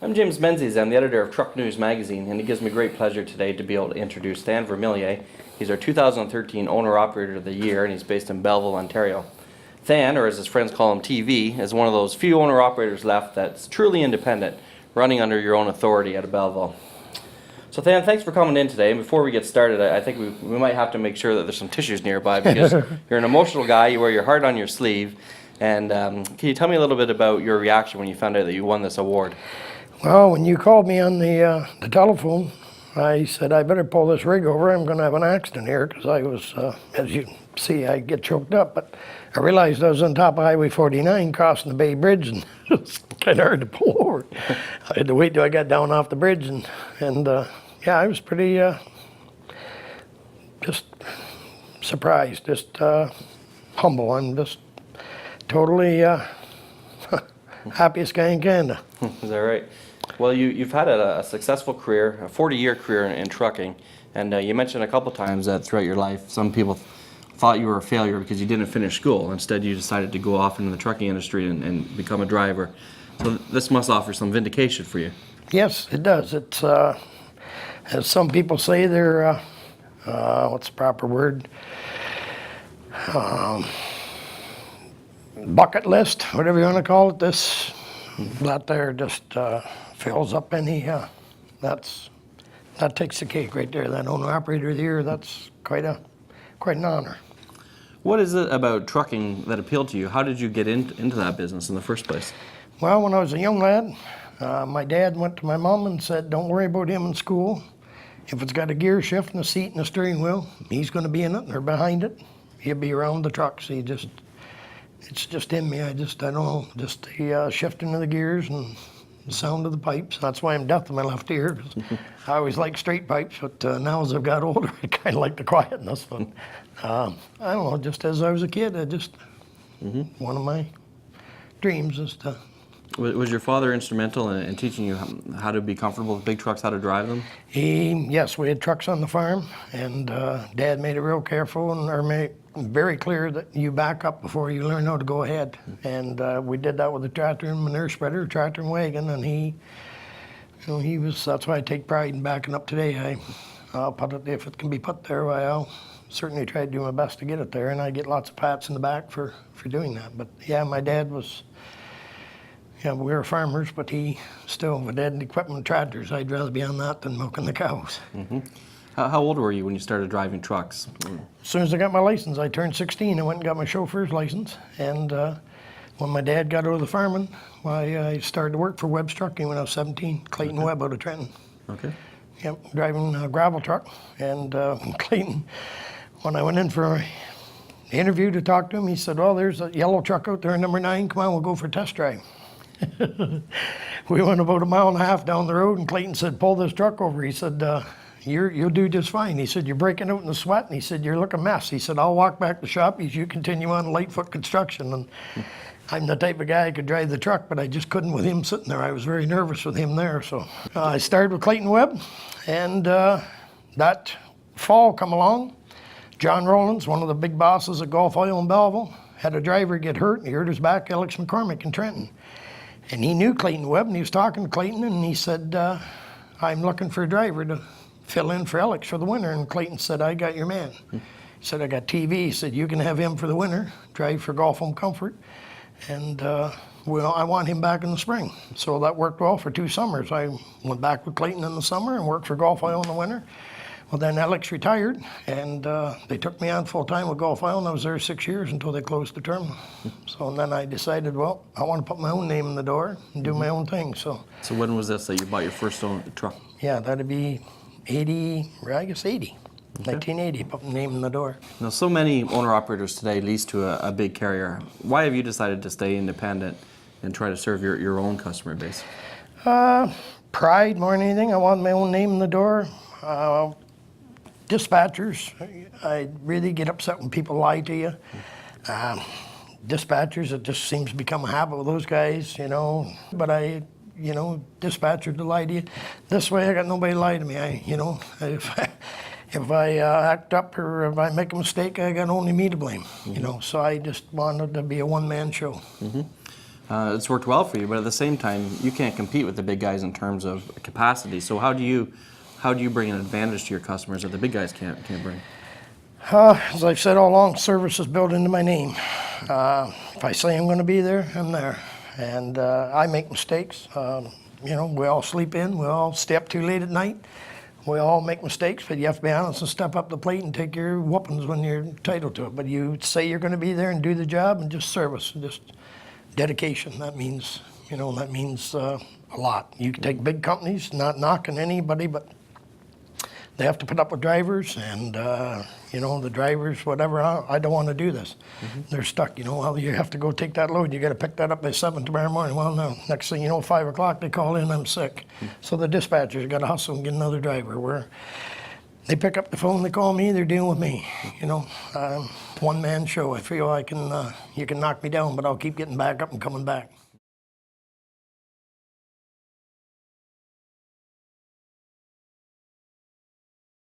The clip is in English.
I'm James Menzies. I'm the editor of Truck News Magazine, and it gives me great pleasure today to be able to introduce Stan Vermilyea. He's our 2013 Owner-Operator of the Year, and he's based in Belleville, Ontario. Stan, or as his friends call him, TV, is one of those few owner-operators left that's truly independent, running under your own authority out of Belleville. So Stan, thanks for coming in today. And before we get started, I think we might have to make sure that there's some tissues nearby because you're an emotional guy, you wear your heart on your sleeve. And can you tell me a little bit about your reaction when you found out that you won this award? Well, when you called me on the telephone, I said, I better pull this rig over. I'm going to have an accident here because I was, as you see, I get choked up. But I realized I was on top of Highway 49 crossing the Bay Bridge, and it was kind of hard to pull over. I had to wait till I got down off the bridge, and yeah, I was pretty just surprised, just humble. I'm just totally happiest guy in Canada. Is that right? Well, you've had a successful career, a 40-year career in trucking, and you mentioned a couple times that throughout your life, some people thought you were a failure because you didn't finish school. Instead, you decided to go off into the trucking industry and become a driver. So this must offer some vindication for you. Yes, it does. It's, as some people say, they're, what's the proper word? Bucket list, whatever you want to call it. That there just fills up any, that takes the cake right there. That Owner-Operator of the Year, that's quite an honor. What is it about trucking that appealed to you? How did you get into that business in the first place? Well, when I was a young lad, my dad went to my mom and said, don't worry about him in school. If it's got a gear shift and a seat and a steering wheel, he's going to be in it or behind it. He'll be around the trucks. It's just in me. I don't know, just the shifting of the gears and the sound of the pipes. That's why I'm deaf in my left ear. I always like straight pipes, but now as I've got older, I kind of like the quietness. But I don't know, just as I was a kid, one of my dreams is to... Was your father instrumental in teaching you how to be comfortable with big trucks, how to drive them? Yes, we had trucks on the farm, and Dad made it real careful and made very clear that you back up before you learn how to go ahead. And we did that with the tractor and manure spreader, tractor and wagon, and that's why I take pride in backing up today. I'll put it, if it can be put there, I'll certainly try to do my best to get it there, and I get lots of pats in the back for doing that. But yeah, my dad was... Yeah, we were farmers, but he still, if I had equipment tractors, I'd rather be on that than milking the cows. Mm-hmm. How old were you when you started driving trucks? As soon as I got my license, I turned 16. I went and got my chauffeur's license. And when my dad got out of the farming, I started to work for Webb's Trucking when I was 17. Clayton Webb out of Trenton. Okay. Yep, driving a gravel truck. And Clayton, when I went in for an interview to talk to him, he said, well, there's a yellow truck out there, number 9. Come on, we'll go for a test drive. We went about a mile and a half down the road, and Clayton said, pull this truck over. He said, you'll do just fine. He said, you're breaking out in the sweat. And he said, you're looking a mess. He said, I'll walk back to the shop as you continue on Lightfoot Construction. And I'm the type of guy I could drive the truck, but I just couldn't with him sitting there. I was very nervous with him there. So I started with Clayton Webb, and that fall come along. John Rowlands, one of the big bosses at Gulf Oil in Belleville, had a driver get hurt, and he hurt his back, Alex McCormick in Trenton. And he knew Clayton Webb, and he was talking to Clayton, and he said, I'm looking for a driver to fill in for Alex for the winter. And Clayton said, I got your man. He said, I got TV. He said, you can have him for the winter, drive for Gulf Home Comfort, and I want him back in the spring. So that worked well for 2 summers. I went back with Clayton in the summer and worked for Gulf Oil in the winter. Well, then Alex retired, and they took me on full-time with Gulf Oil, and I was there 6 years until they closed the terminal. So and then I decided, well, I want to put my own name in the door and do my own thing. So when was this that you bought your first own truck? Yeah, that'd be 80, 1980, put my name in the door. Now, so many owner-operators today lease to a big carrier. Why have you decided to stay independent and try to serve your own customer base? Pride more than anything. I want my own name in the door. Dispatchers, I really get upset when people lie to you. Dispatchers, it just seems to become a habit with those guys, But dispatcher to lie to you. This way, I got nobody to lie to me. If I act up or if I make a mistake, I got only me to blame. So I just wanted to be a one-man show. Mm-hmm. It's worked well for you, but at the same time, you can't compete with the big guys in terms of capacity. So how do you bring an advantage to your customers that the big guys can't bring? As I've said all along, service is built into my name. If I say I'm going to be there, I'm there. And I make mistakes. You know, we all sleep in. We all stay up too late at night. We all make mistakes, but you have to be honest and step up the plate and take your whoopings when you're entitled to it. But you say you're going to be there and do the job and just service, just dedication. That means, you know, a lot. You can take big companies, not knocking anybody, but they have to put up with drivers, and you know, the drivers, whatever. I don't want to do this. They're stuck. You know, well, you have to go take that load. You got to pick that up by 7 tomorrow morning. Well, no. Next thing you know, 5 o'clock they call in. I'm sick. So the dispatchers got to hustle and get another driver. Where they pick up the phone, they call me. They're dealing with me. You know, one man show. I feel I can. You can knock me down, but I'll keep getting back up and coming back.